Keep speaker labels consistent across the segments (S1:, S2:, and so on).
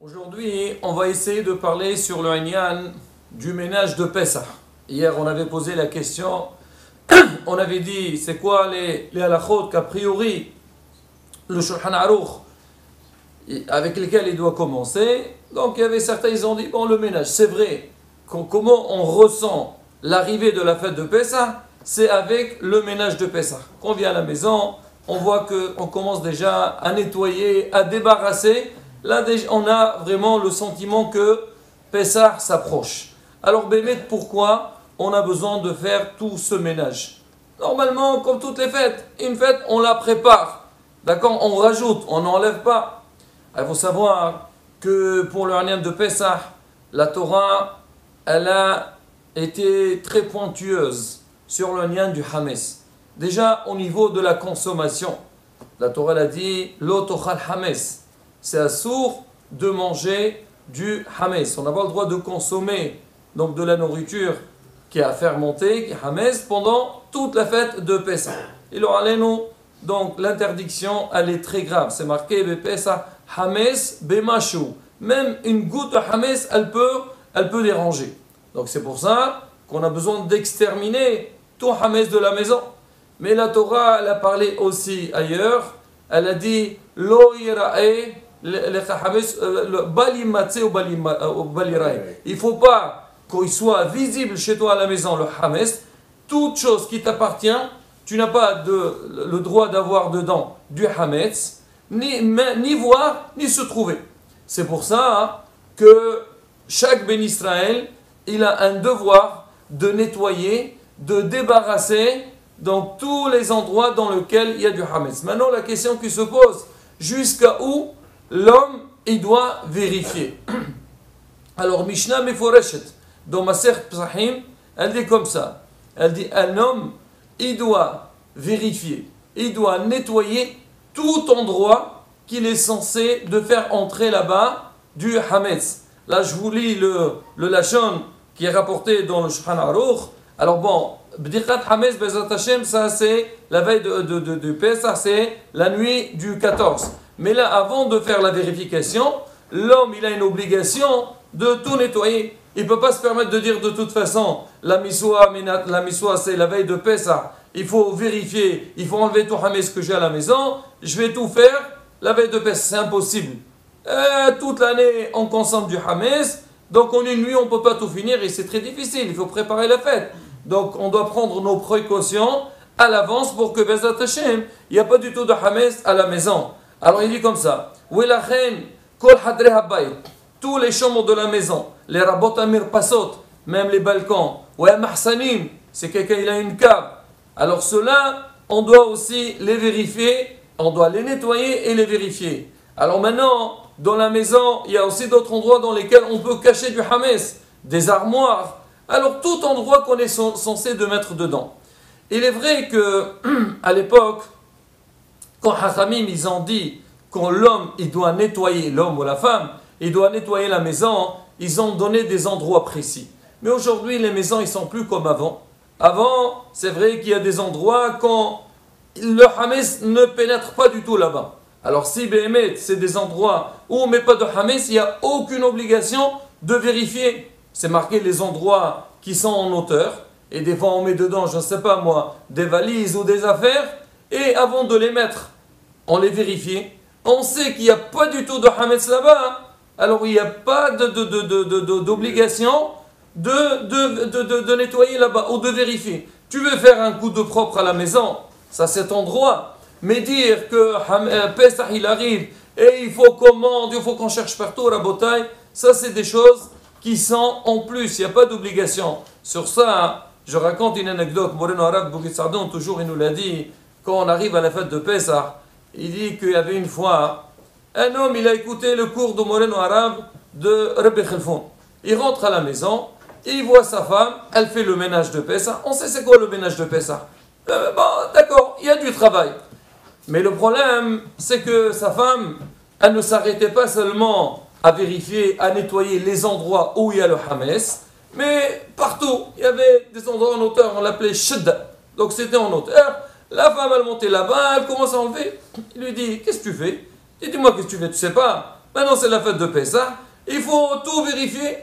S1: Aujourd'hui, on va essayer de parler sur le Inyan du ménage de Pessah. Hier, on avait posé la question, on avait dit c'est quoi les halachot qu'a priori le Shulchan Aruch avec lesquels il doit commencer. Donc il y avait certains, ils ont dit bon, le ménage, c'est vrai, comment on ressent l'arrivée de la fête de Pessah, c'est avec le ménage de Pessah. Quand on vient à la maison, on voit qu'on commence déjà à nettoyer, à débarrasser. Là, on a vraiment le sentiment que Pessah s'approche. Alors, Bémet, pourquoi on a besoin de faire tout ce ménage? Normalement, comme toutes les fêtes, une fête, on la prépare. D'accord? On rajoute, on n'enlève pas. Il faut savoir que pour le Inyan de Pessah, la Torah, elle a été très pointueuse sur le Inyan du Hames. Déjà, au niveau de la consommation, la Torah a dit « Lo tochal Hames ». C'est assourd de manger du Hames. On n'a pas le droit de consommer donc de la nourriture qui a fermenté, qui est Hames, pendant toute la fête de Pessah. Il aura les noms. Donc l'interdiction, elle est très grave. C'est marqué Pessah Hames Bemashu. Même une goutte de Hames, elle peut déranger. Donc c'est pour ça qu'on a besoin d'exterminer tout Hames de la maison. Mais la Torah, elle a parlé aussi ailleurs. Elle a dit Lo yira'e. Il ne faut pas qu'il soit visible chez toi à la maison le Hames. Toute chose qui t'appartient, tu n'as pas le droit d'avoir dedans du Hames, ni voir, ni se trouver. C'est pour ça que chaque Ben Israël, il a un devoir de nettoyer, de débarrasser dans tous les endroits dans lesquels il y a du Hames. Maintenant, la question qui se pose, jusqu'à où l'homme, il doit vérifier. Alors, Mishnah Meforeshet, dans Masechet Psachim, elle dit comme ça. Elle dit, un homme, il doit vérifier, il doit nettoyer tout endroit qu'il est censé de faire entrer là-bas du Hametz. Là, je vous lis le Lachon qui est rapporté dans le Shulchan Aruch. Alors bon, Bdikat Hametz Bezat Hashem, ça c'est la veille de Pessah, c'est la nuit du 14. Mais là, avant de faire la vérification, l'homme, il a une obligation de tout nettoyer. Il ne peut pas se permettre de dire de toute façon, la miswa c'est la veille de Pessah. Il faut vérifier, il faut enlever tout Hametz que j'ai à la maison. Je vais tout faire la veille de Pessah. C'est impossible. Toute l'année, on consomme du Hametz. Donc en une nuit, on ne peut pas tout finir et c'est très difficile. Il faut préparer la fête. Donc on doit prendre nos précautions à l'avance pour que Bezat Hashem, il n'y a pas du tout de Hametz à la maison. Alors il dit comme ça, tous les chambres de la maison, les rabot amir pasot, même les balcons, c'est quelqu'un il a une cave. Alors ceux-là, on doit aussi les vérifier, on doit les nettoyer et les vérifier. Alors maintenant, dans la maison, il y a aussi d'autres endroits dans lesquels on peut cacher du Hametz, des armoires. Alors tout endroit qu'on est censé de mettre dedans. Il est vrai que à l'époque, quand Hachamim, ils ont dit quand l'homme, il doit nettoyer, l'homme ou la femme, il doit nettoyer la maison, ils ont donné des endroits précis. Mais aujourd'hui, les maisons, ils ne sont plus comme avant. Avant, c'est vrai qu'il y a des endroits quand le Hametz ne pénètre pas du tout là-bas. Alors si Béhémet, c'est des endroits où on ne met pas de Hametz, il n'y a aucune obligation de vérifier. C'est marqué les endroits qui sont en hauteur. Et des fois, on met dedans, je ne sais pas moi, des valises ou des affaires. Et avant de les mettre, on les vérifie. On sait qu'il n'y a pas du tout de Hametz là-bas. Alors il n'y a pas d'obligation de nettoyer là-bas ou de vérifier. Tu veux faire un coup de propre à la maison, ça c'est ton droit. Mais dire que Pessah il arrive et il faut qu'on cherche partout la bataille, ça c'est des choses qui sont en plus. Il n'y a pas d'obligation. Sur ça, je raconte une anecdote. Moreno Arabe Bouguit Sardon, toujours il nous l'a dit, quand on arrive à la fête de Pessah, il dit qu'il y avait une fois, un homme, il a écouté le cours de Moreno Arabe de Rabbi Khalfoun. Il rentre à la maison, il voit sa femme, elle fait le ménage de Pessah. On sait c'est quoi le ménage de Pessah. Bon, d'accord, il y a du travail. Mais le problème, c'est que sa femme, elle ne s'arrêtait pas seulement à vérifier, à nettoyer les endroits où il y a le Hametz, mais partout. Il y avait des endroits en hauteur, on l'appelait Shidda. Donc c'était en hauteur. La femme, elle montait là-bas, elle commence à enlever. Il lui dit, qu'est-ce que tu fais? Il dit, dis-moi, qu'est-ce que tu fais? Tu sais pas, Maintenant, c'est la fête de Pessah. Il faut tout vérifier.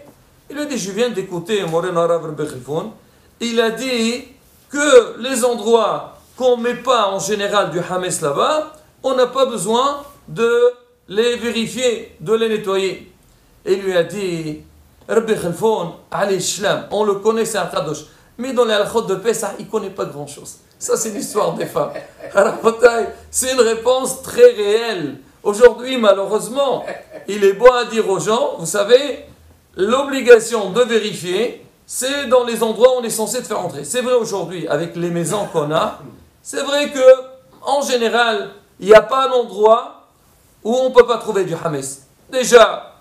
S1: Il a dit, je viens d'écouter Moreno Arav Rabbi Khalifoun. Il a dit que les endroits qu'on ne met pas en général du Hametz là-bas, on n'a pas besoin de les vérifier, de les nettoyer. Et il lui a dit, Rabbi Khalifoun, allez, Shlam, on le connaît, c'est un Kadosh. Mais dans les halachot de Pessah, il ne connaît pas grand-chose. Ça, c'est l'histoire des femmes. C'est une réponse très réelle. Aujourd'hui, malheureusement, il est bon à dire aux gens, vous savez, l'obligation de vérifier, c'est dans les endroits où on est censé te faire entrer. C'est vrai aujourd'hui, avec les maisons qu'on a, c'est vrai que en général, il n'y a pas un endroit où on ne peut pas trouver du Hametz. Déjà,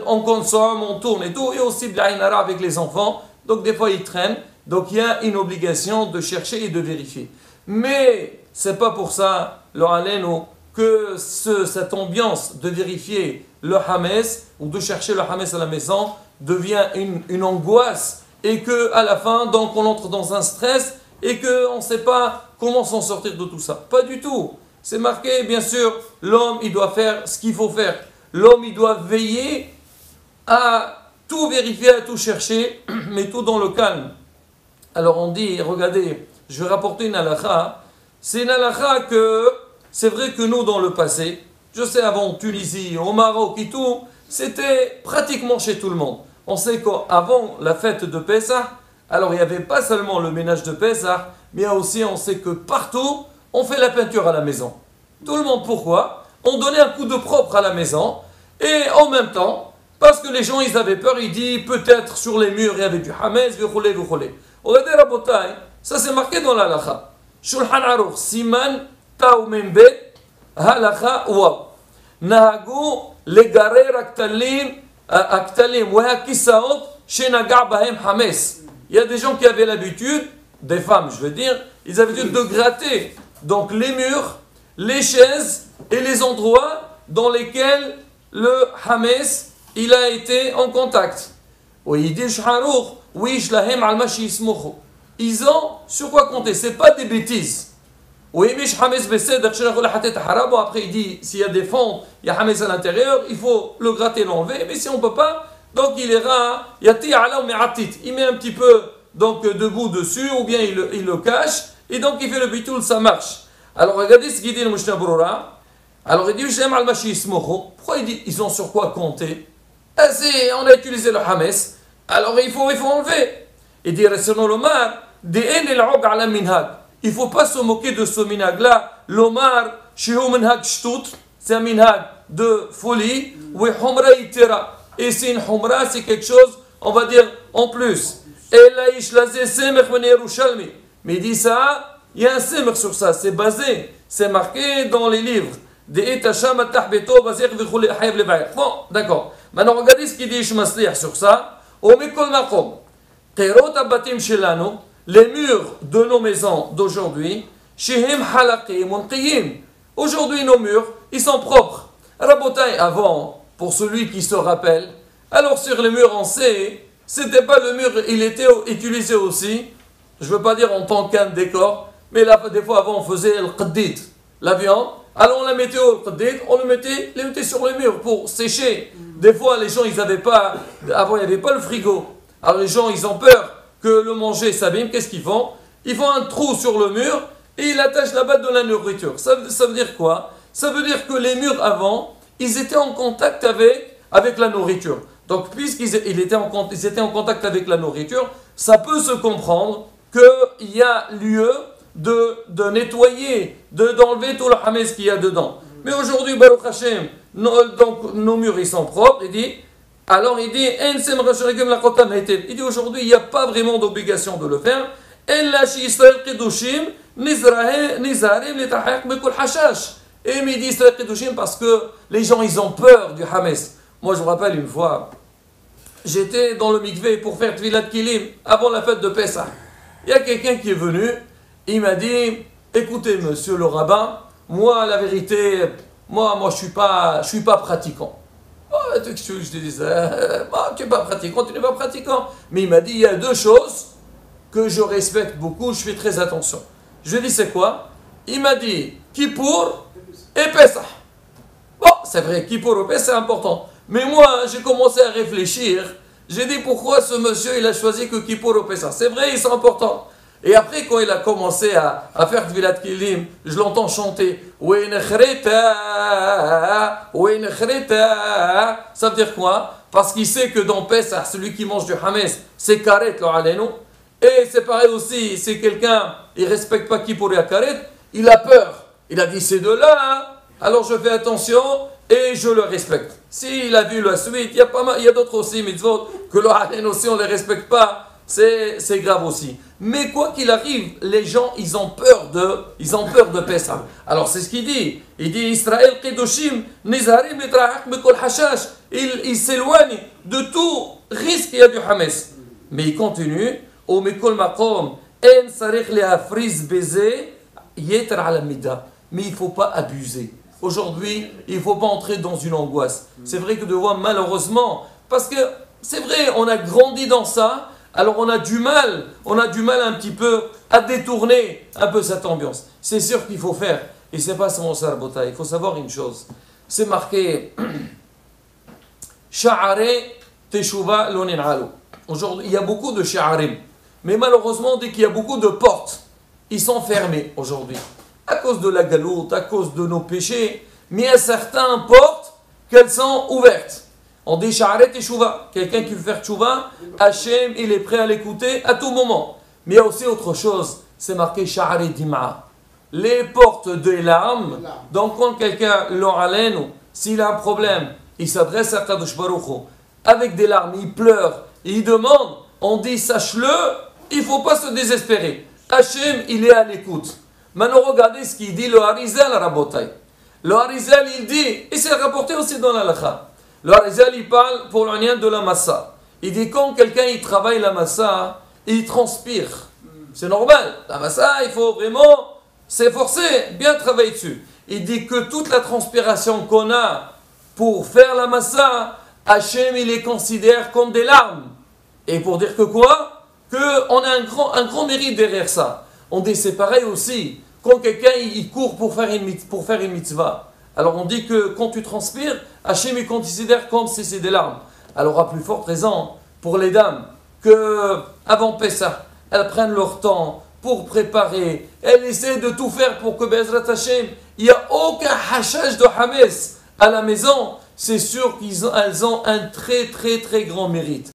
S1: on consomme, on tourne et tout, et aussi Blaïnara avec les enfants, donc des fois ils traînent, donc il y a une obligation de chercher et de vérifier. Mais c'est pas pour ça, le Haléno, que cette ambiance de vérifier le Hametz ou de chercher le Hametz à la maison devient une angoisse et qu'à la fin, donc on entre dans un stress et qu'on ne sait pas comment s'en sortir de tout ça. Pas du tout. C'est marqué, bien sûr, l'homme, il doit faire ce qu'il faut faire. L'homme, il doit veiller à tout vérifier, à tout chercher, mais tout dans le calme. Alors on dit, regardez, je vais rapporter une halakha. C'est une halakha que, c'est vrai que nous, dans le passé, je sais avant en Tunisie, au Maroc et tout, c'était pratiquement chez tout le monde. On sait qu'avant la fête de Pessah, alors il n'y avait pas seulement le ménage de Pessah, mais aussi on sait que partout, on fait la peinture à la maison. Tout le monde, pourquoi? On donnait un coup de propre à la maison, et en même temps, parce que les gens, ils avaient peur, ils disent peut-être sur les murs, il y avait du Hametz, v'choulé. Regardez, Rabotai, ça c'est marqué dans la halakha. Shulchan Aruch, Siman, Taou Membet, halakha, waw. Nahagu, legarer aktalim, wa kisaot, shenaga bahem Hametz. Il y a des gens qui avaient l'habitude, des femmes je veux dire, ils avaient l'habitude de gratter donc les murs, les chaises et les endroits dans lesquels le Hametz il a été en contact. Ils ont sur quoi compter, c'est pas des bêtises. Après il dit s'il y a des fonds, il y a Hametz à l'intérieur, il faut le gratter, l'enlever, mais si on ne peut pas, donc il ira, il met un petit peu donc debout dessus, ou bien il le cache, et donc il fait le bitoul, ça marche. Alors regardez ce qu'il dit le Mishnah Brura. Alors il dit pourquoi il dit ils ont sur quoi compter? On a utilisé le Hametz, alors il faut enlever. Il dit il ne faut pas se moquer de ce minhag là. L'omar c'est un minhag de folie, et c'est une humra, c'est quelque chose on va dire en plus. Mais il dit ça, il y a un semr sur ça, c'est basé, c'est marqué dans les livres. Bon, d'accord. Maintenant, regardez ce qu'il dit Ishmasliach sur ça. Les murs de nos maisons d'aujourd'hui, aujourd'hui nos murs, ils sont propres. Rabotai, avant, pour celui qui se rappelle, alors sur les murs on sait, c'était pas le mur, il était utilisé aussi, je veux pas dire en tant qu'un décor, mais là, des fois avant on faisait le qaddid, la viande, alors on la mettait au qaddid, on les mettait sur les murs pour sécher. Des fois les gens ils avaient pas, avant il n'y avait pas le frigo, alors les gens ils ont peur que le manger s'abîme, qu'est-ce qu'ils font? Ils font un trou sur le mur et ils attachent là-bas de la nourriture. Ça veut dire quoi? Ça veut dire que les murs avant, ils étaient en contact avec la nourriture. Donc puisqu'ils étaient en contact avec la nourriture, ça peut se comprendre qu'il y a lieu de nettoyer, d'enlever tout le Hametz qu'il y a dedans. Mais aujourd'hui, Baruch Hashem, donc nos murs ils sont propres, il dit aujourd'hui il n'y a pas vraiment d'obligation de le faire. Et il dit Israël Kedushim parce que les gens ils ont peur du Hametz. Moi je me rappelle une fois, j'étais dans le mikvé pour faire Tvilat Kilim avant la fête de Pessah. Il y a quelqu'un qui est venu, il m'a dit écoutez monsieur le rabbin, moi la vérité, moi je suis pas pratiquant. Oh, je te disais, tu n'es pas pratiquant, tu n'es pas pratiquant. Mais il m'a dit, il y a deux choses que je respecte beaucoup, je fais très attention. Je lui ai dit, c'est quoi? Il m'a dit, Kippour et Pessah. Bon, c'est vrai, Kippour au Pessah, c'est important. Mais moi, j'ai commencé à réfléchir. J'ai dit pourquoi ce monsieur, il a choisi que Kippour au Pessah. C'est vrai, ils sont importants. Et après, quand il a commencé à faire Tvilat Kilim, je l'entends chanter. Ça veut dire quoi? Parce qu'il sait que dans Pessah, celui qui mange du Hames, c'est Karet, lo alenu. Et c'est pareil aussi, si quelqu'un il ne respecte pas Kippour et Karet, il a peur. Il a dit c'est de là, hein? Alors je fais attention et je le respecte. S'il a vu la suite, il y a d'autres aussi, mitzvot, que lo alenu aussi on ne les respecte pas, c'est grave aussi. Mais quoi qu'il arrive, les gens, ils ont peur de Pessah. Alors c'est ce qu'il dit. Il dit Israël Kedoshim, Nizarim Mitrahak Mekol Hashash. Il s'éloigne de tout risque qu'il y a du Hames. Mais il continue. Au Mekol Makom, En Sarich Leafriz Beze, Yeter ala Mida. Mais il ne faut pas abuser. Aujourd'hui, il ne faut pas entrer dans une angoisse. C'est vrai que de voir malheureusement, parce que c'est vrai, on a grandi dans ça. Alors on a du mal un petit peu à détourner un peu cette ambiance. C'est sûr qu'il faut faire. Et c'est pas seulement ça, Rabota. Il faut savoir une chose. C'est marqué Sha'are Teshuva Lonin Alo. Aujourd'hui, il y a beaucoup de Sha'arim. Mais malheureusement, on dit qu'il y a beaucoup de portes. Ils sont fermés aujourd'hui. À cause de la galoute, à cause de nos péchés. Mais il y a certaines portes qu'elles sont ouvertes. On dit Sha'aret Teshuva. Quelqu'un qui veut faire Teshuva, Hachem, il est prêt à l'écouter à tout moment. Mais il y a aussi autre chose. C'est marqué Sha'aret Dim'a. Les portes des larmes. Donc quand quelqu'un, l'oralène, s'il a un problème, il s'adresse à Kadosh Baruch Hu avec des larmes, il pleure, il demande, on dit sache-le, il ne faut pas se désespérer. Hachem, il est à l'écoute. Maintenant regardez ce qu'il dit le Harizal à Rabotai. Le Harizal, il dit, et c'est rapporté aussi dans l'Halakha. Le Harizal, il parle pour l'anian de la massa. Il dit quand quelqu'un il travaille la massa, il transpire. C'est normal. La massa, il faut vraiment s'efforcer, bien travailler dessus. Il dit que toute la transpiration qu'on a pour faire la massa, Hachem, il les considère comme des larmes. Et pour dire que quoi? Qu'on a un grand mérite derrière ça. On dit c'est pareil aussi. Quand quelqu'un il court pour faire une mitzvah, alors on dit que quand tu transpires, Hachem il considère comme si c'est des larmes. Alors à plus forte raison pour les dames que avant Pessah, elles prennent leur temps pour préparer. Elles essaient de tout faire pour que Be'ezrat Hachem, il n'y a aucun hachage de Hames à la maison. C'est sûr qu'elles ont un très très très grand mérite.